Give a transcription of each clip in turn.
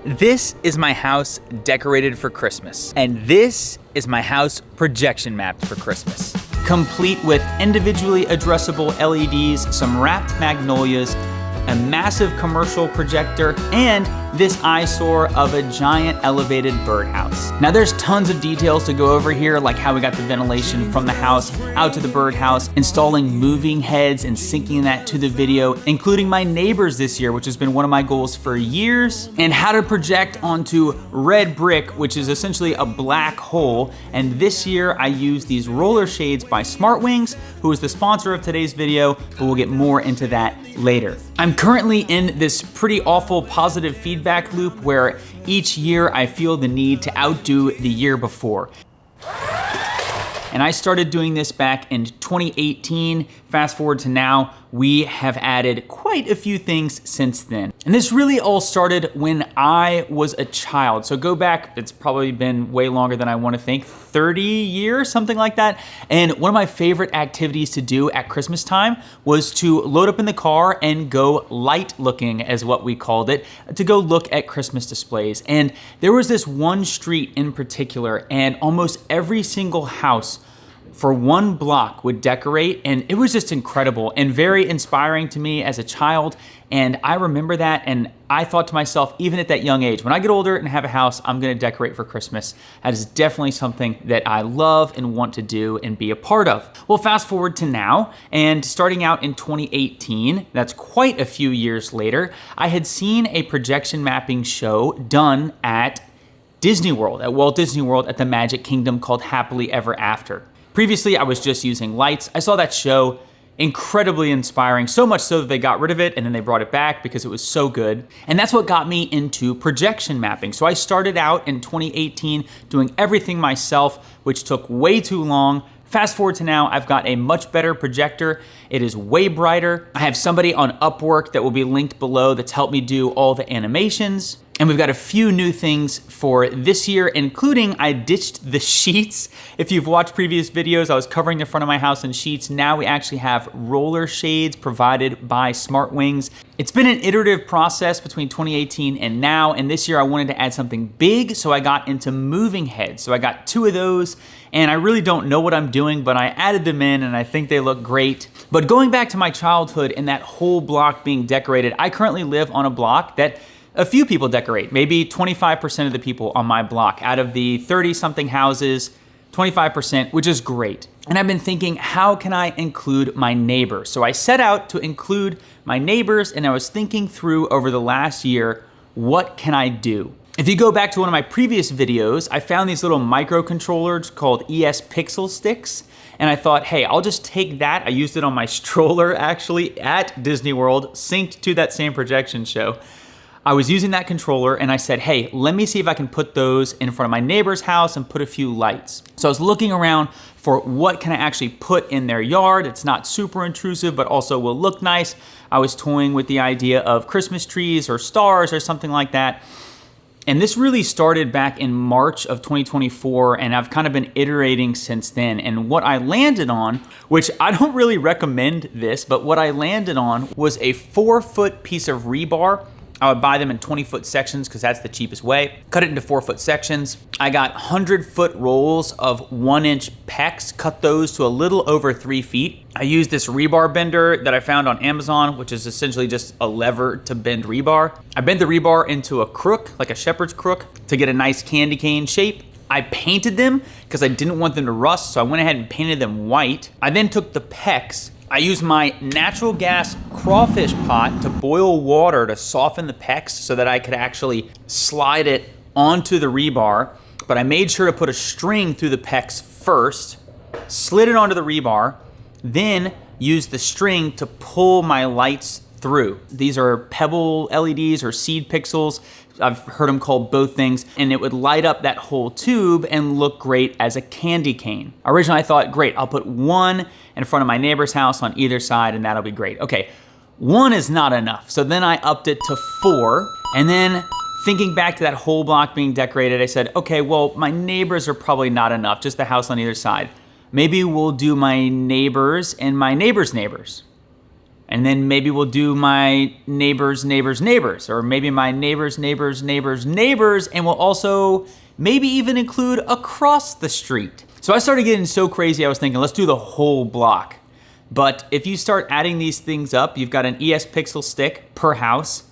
This is my house decorated for Christmas, and this is my house projection mapped for Christmas. Complete with individually addressable LEDs, some wrapped magnolias, a massive commercial projector, and this eyesore of a giant elevated birdhouse. Now there's tons of details to go over here, like how we got the ventilation from the house out to the birdhouse, installing moving heads and syncing that to the video, including my neighbors this year, which has been one of my goals for years, and how to project onto red brick, which is essentially a black hole. And this year I used these roller shades by SmartWings, who is the sponsor of today's video, but we'll get more into that later. I'm currently in this pretty awful positive feedback loop where each year I feel the need to outdo the year before. And I started doing this back in 2018. Fast forward to now, we have added quite a few things since then. And this really all started when I was a child. So go back, it's probably been way longer than I want to think, 30 years, something like that. And one of my favorite activities to do at Christmas time was to load up in the car and go light looking, as what we called it, to go look at Christmas displays. And there was this one street in particular, and almost every single house for one block would decorate, and it was just incredible and very inspiring to me as a child. And I remember that, and I thought to myself, even at that young age, when I get older and have a house, I'm gonna decorate for Christmas. That is definitely something that I love and want to do and be a part of. Well, fast forward to now, and starting out in 2018, that's quite a few years later, I had seen a projection mapping show done at Disney World, at Walt Disney World at the Magic Kingdom, called Happily Ever After. Previously, I was just using lights. I saw that show, incredibly inspiring, so much so that they got rid of it and then they brought it back because it was so good. And that's what got me into projection mapping. So I started out in 2018 doing everything myself, which took way too long. Fast forward to now, I've got a much better projector. It is way brighter. I have somebody on Upwork that will be linked below that's helped me do all the animations. And we've got a few new things for this year, including I ditched the sheets. If you've watched previous videos, I was covering the front of my house in sheets. Now we actually have roller shades provided by SmartWings. It's been an iterative process between 2018 and now, and this year I wanted to add something big, so I got into moving heads. So I got 2 of those, and I really don't know what I'm doing, but I added them in and I think they look great. But going back to my childhood and that whole block being decorated, I currently live on a block that a few people decorate, maybe 25% of the people on my block. Out of the 30-something houses, 25%, which is great. And I've been thinking, how can I include my neighbors? So I set out to include my neighbors, and I was thinking through over the last year, what can I do? If you go back to one of my previous videos, I found these little microcontrollers called ES Pixel Sticks. And I thought, hey, I'll just take that. I used it on my stroller actually at Disney World, synced to that same projection show. I was using that controller and I said, hey, let me see if I can put those in front of my neighbor's house and put a few lights. So I was looking around for what can I actually put in their yard. It's not super intrusive, but also will look nice. I was toying with the idea of Christmas trees or stars or something like that. And this really started back in March of 2024, and I've kind of been iterating since then. And what I landed on, which I don't really recommend this, but what I landed on was a 4-foot piece of rebar. I would buy them in 20-foot sections because that's the cheapest way. Cut it into 4-foot sections. I got 100-foot rolls of 1-inch PEX, cut those to a little over 3 feet. I used this rebar bender that I found on Amazon, which is essentially just a lever to bend rebar. I bent the rebar into a crook, like a shepherd's crook, to get a nice candy cane shape. I painted them because I didn't want them to rust, so I went ahead and painted them white. I then took the PEX. I used my natural gas crawfish pot to boil water to soften the PEX so that I could actually slide it onto the rebar, but I made sure to put a string through the PEX first, slid it onto the rebar, then used the string to pull my lights through. These are pebble LEDs or seed pixels. I've heard them called both things, and it would light up that whole tube and look great as a candy cane. Originally, I thought, great, I'll put one in front of my neighbor's house on either side, and that'll be great. Okay, 1 is not enough, so then I upped it to 4, and then thinking back to that whole block being decorated, I said, okay, well, my neighbors are probably not enough, just the house on either side. Maybe we'll do my neighbors and my neighbor's neighbors. And then maybe we'll do my neighbors, or maybe my neighbors, and we'll also maybe even include across the street. So I started getting so crazy, I was thinking, let's do the whole block. But if you start adding these things up, you've got an ES pixel stick per house.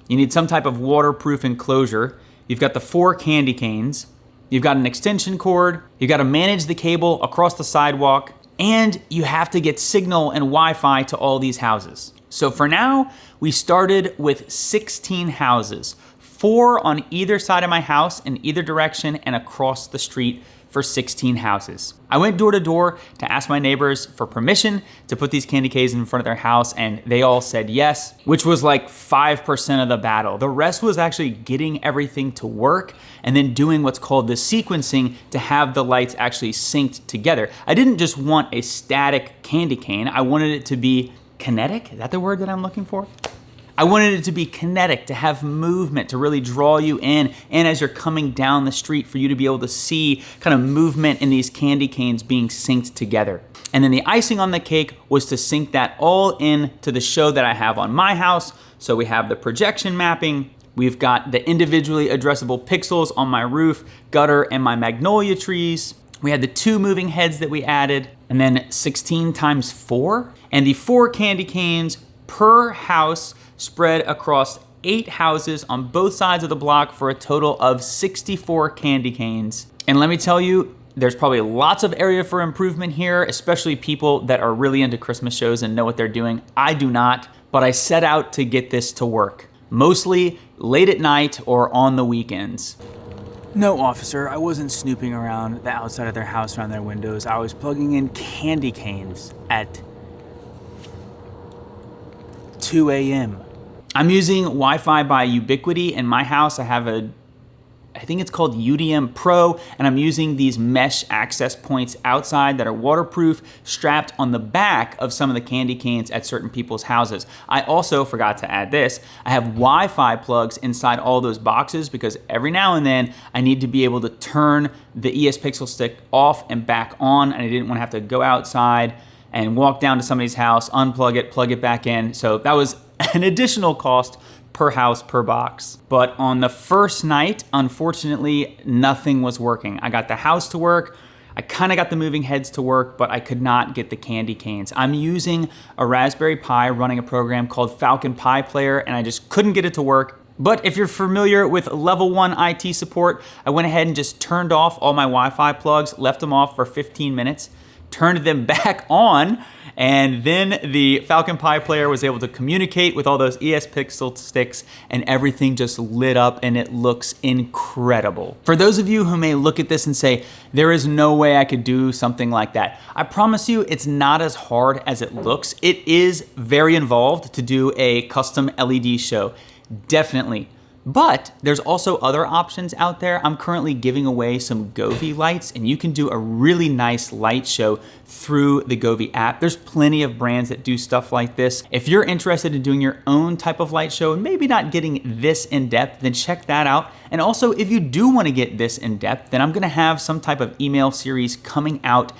You need some type of waterproof enclosure. You've got the 4 candy canes. You've got an extension cord. You've got to manage the cable across the sidewalk. And you have to get signal and Wi-Fi to all these houses. So for now, we started with 16 houses, 4 on either side of my house in either direction and across the street for 16 houses. I went door to door to ask my neighbors for permission to put these candy canes in front of their house, and they all said yes, which was like 5% of the battle. The rest was actually getting everything to work and then doing what's called the sequencing to have the lights actually synced together. I didn't just want a static candy cane. I wanted it to be kinetic. Is that the word that I'm looking for? I wanted it to be kinetic, to have movement, to really draw you in, and as you're coming down the street for you to be able to see kind of movement in these candy canes being synced together. And then the icing on the cake was to sync that all in to the show that I have on my house. So we have the projection mapping, we've got the individually addressable pixels on my roof, gutter, and my magnolia trees. We had the 2 moving heads that we added, and then 16 times 4, and the 4 candy canes per house spread across 8 houses on both sides of the block for a total of 64 candy canes. And let me tell you, there's probably lots of area for improvement here, especially people that are really into Christmas shows and know what they're doing. I do not, but I set out to get this to work, mostly late at night or on the weekends. No, officer, I wasn't snooping around the outside of their house around their windows. I was plugging in candy canes at 2 a.m. I'm using Wi-Fi by Ubiquiti. In my house, I have I think it's called UDM Pro, and I'm using these mesh access points outside that are waterproof, strapped on the back of some of the candy canes at certain people's houses. I also forgot to add this. I have Wi-Fi plugs inside all those boxes because every now and then I need to be able to turn the ES Pixel stick off and back on, and I didn't want to have to go outside and walk down to somebody's house, unplug it, plug it back in. So that was an additional cost per house, per box. But on the first night, unfortunately, nothing was working. I got the house to work, I kind of got the moving heads to work, but I could not get the candy canes. I'm using a Raspberry Pi running a program called Falcon Pi Player, and I just couldn't get it to work. But if you're familiar with level 1 IT support, I went ahead and just turned off all my Wi-Fi plugs, left them off for 15 minutes, turned them back on, and then the Falcon Pi Player was able to communicate with all those ES Pixel sticks, and everything just lit up and it looks incredible. For those of you who may look at this and say, there is no way I could do something like that, I promise you it's not as hard as it looks. It is very involved to do a custom LED show, definitely. But there's also other options out there. I'm currently giving away some Govee lights, and you can do a really nice light show through the Govee app. There's plenty of brands that do stuff like this. If you're interested in doing your own type of light show and maybe not getting this in depth, then check that out. And also, if you do want to get this in depth, then I'm gonna have some type of email series coming out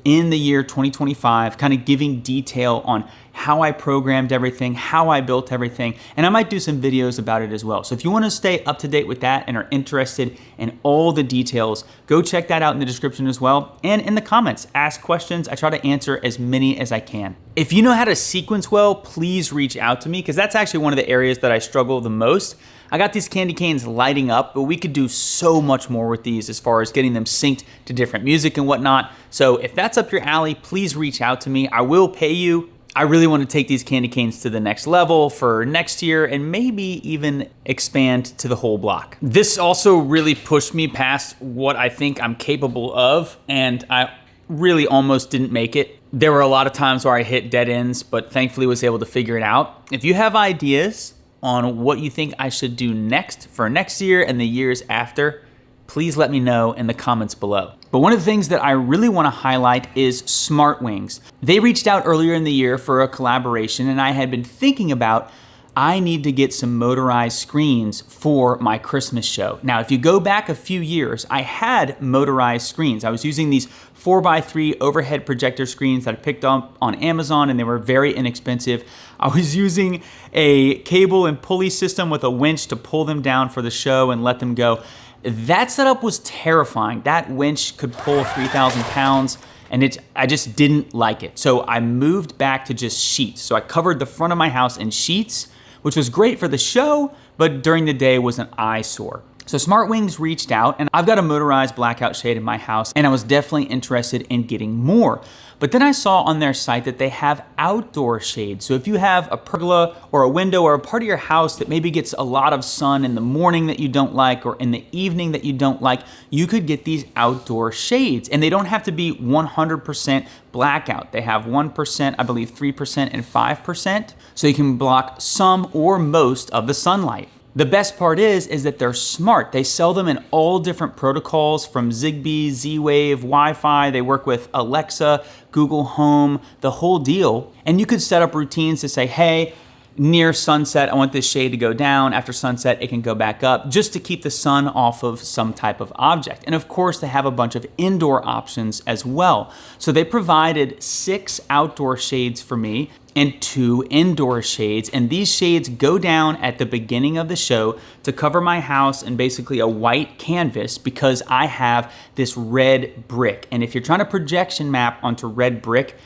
in the year 2025, kind of giving detail on how I programmed everything, how I built everything, and I might do some videos about it as well. So if you want to stay up to date with that and are interested in all the details, go check that out in the description as well. And in the comments, ask questions. I try to answer as many as I can. If you know how to sequence well, please reach out to me, because that's actually one of the areas that I struggle the most. I got these candy canes lighting up, but we could do so much more with these as far as getting them synced to different music and whatnot. So if that's up your alley, please reach out to me. I will pay you. I really want to take these candy canes to the next level for next year and maybe even expand to the whole block. This also really pushed me past what I think I'm capable of, and I really almost didn't make it. There were a lot of times where I hit dead ends, but thankfully was able to figure it out. If you have ideas on what you think I should do next for next year and the years after, please let me know in the comments below. But one of the things that I really want to highlight is Smart Wings. They reached out earlier in the year for a collaboration, and I had been thinking about I need to get some motorized screens for my Christmas show. Now, if you go back a few years, I had motorized screens. I was using these 4x3 overhead projector screens that I picked up on Amazon, and they were very inexpensive. I was using a cable and pulley system with a winch to pull them down for the show and let them go. That setup was terrifying. That winch could pull 3,000 pounds, and I just didn't like it. So I moved back to just sheets. So I covered the front of my house in sheets, which was great for the show, but during the day was an eyesore. So SmartWings reached out, and I've got a motorized blackout shade in my house, and I was definitely interested in getting more. But then I saw on their site that they have outdoor shades. So if you have a pergola or a window or a part of your house that maybe gets a lot of sun in the morning that you don't like, or in the evening that you don't like, you could get these outdoor shades. And they don't have to be 100% blackout. They have 1%, I believe 3% and 5%. So you can block some or most of the sunlight. The best part is that they're smart. They sell them in all different protocols, from Zigbee, Z-Wave, Wi-Fi. They work with Alexa, Google Home, the whole deal. And you could set up routines to say, hey, near sunset, I want this shade to go down. After sunset, it can go back up, just to keep the sun off of some type of object. And of course, they have a bunch of indoor options as well. So they provided 6 outdoor shades for me and 2 indoor shades. And these shades go down at the beginning of the show to cover my house in basically a white canvas, because I have this red brick. And if you're trying to projection map onto red brick,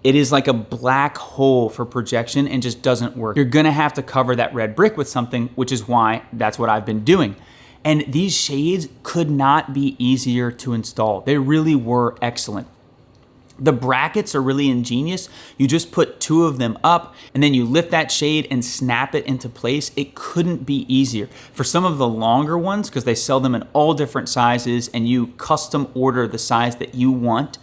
it is like a black hole for projection and just doesn't work. You're gonna have to cover that red brick with something, which is why that's what I've been doing. And these shades could not be easier to install. They really were excellent. The brackets are really ingenious. You just put 2 of them up, and then you lift that shade and snap it into place. It couldn't be easier. For some of the longer ones, because they sell them in all different sizes and you custom order the size that you want,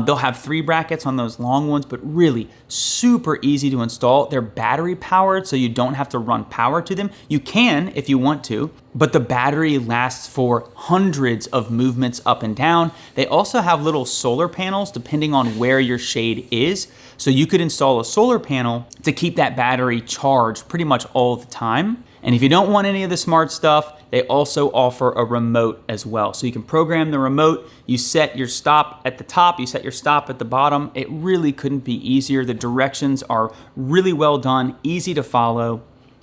they'll have 3 brackets on those long ones, but really super easy to install. They're battery powered, so you don't have to run power to them. You can if you want to, but the battery lasts for hundreds of movements up and down. They also have little solar panels depending on where your shade is. So you could install a solar panel to keep that battery charged pretty much all the time. And if you don't want any of the smart stuff, they also offer a remote as well. So you can program the remote, you set your stop at the top, you set your stop at the bottom. It really couldn't be easier. The directions are really well done, easy to follow.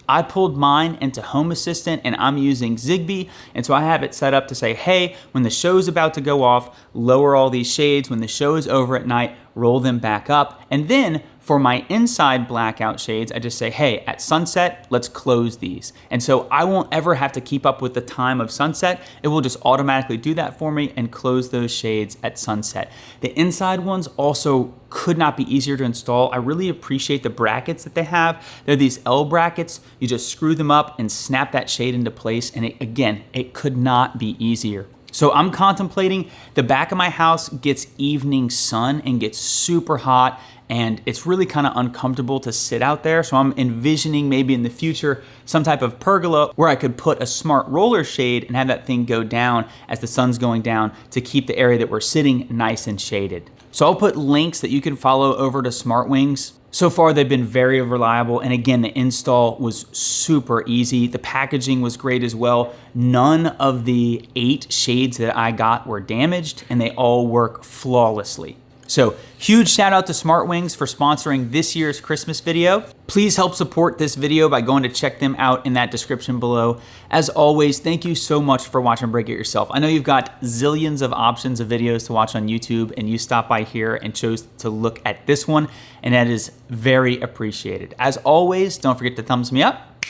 I pulled mine into Home Assistant, and I'm using Zigbee, and so I have it set up to say, hey, when the show's about to go off, lower all these shades. When the show is over at night, roll them back up. And then for my inside blackout shades, I just say, hey, at sunset, let's close these. And so I won't ever have to keep up with the time of sunset. It will just automatically do that for me and close those shades at sunset. The inside ones also could not be easier to install. I really appreciate the brackets that they have. They're these L brackets. You just screw them up and snap that shade into place. And it could not be easier. So I'm contemplating, the back of my house gets evening sun and gets super hot, and it's really kind of uncomfortable to sit out there. So I'm envisioning maybe in the future some type of pergola where I could put a smart roller shade and have that thing go down as the sun's going down to keep the area that we're sitting nice and shaded. So I'll put links that you can follow over to SmartWings. So far, they've been very reliable. And again, the install was super easy. The packaging was great as well. None of the 8 shades that I got were damaged, and they all work flawlessly. So huge shout out to SmartWings for sponsoring this year's Christmas video. Please help support this video by going to check them out in that description below. As always, thank you so much for watching Break It Yourself. I know you've got zillions of options of videos to watch on YouTube, and you stopped by here and chose to look at this one, and that is very appreciated. As always, don't forget to thumbs me up,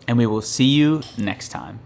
and we will see you next time.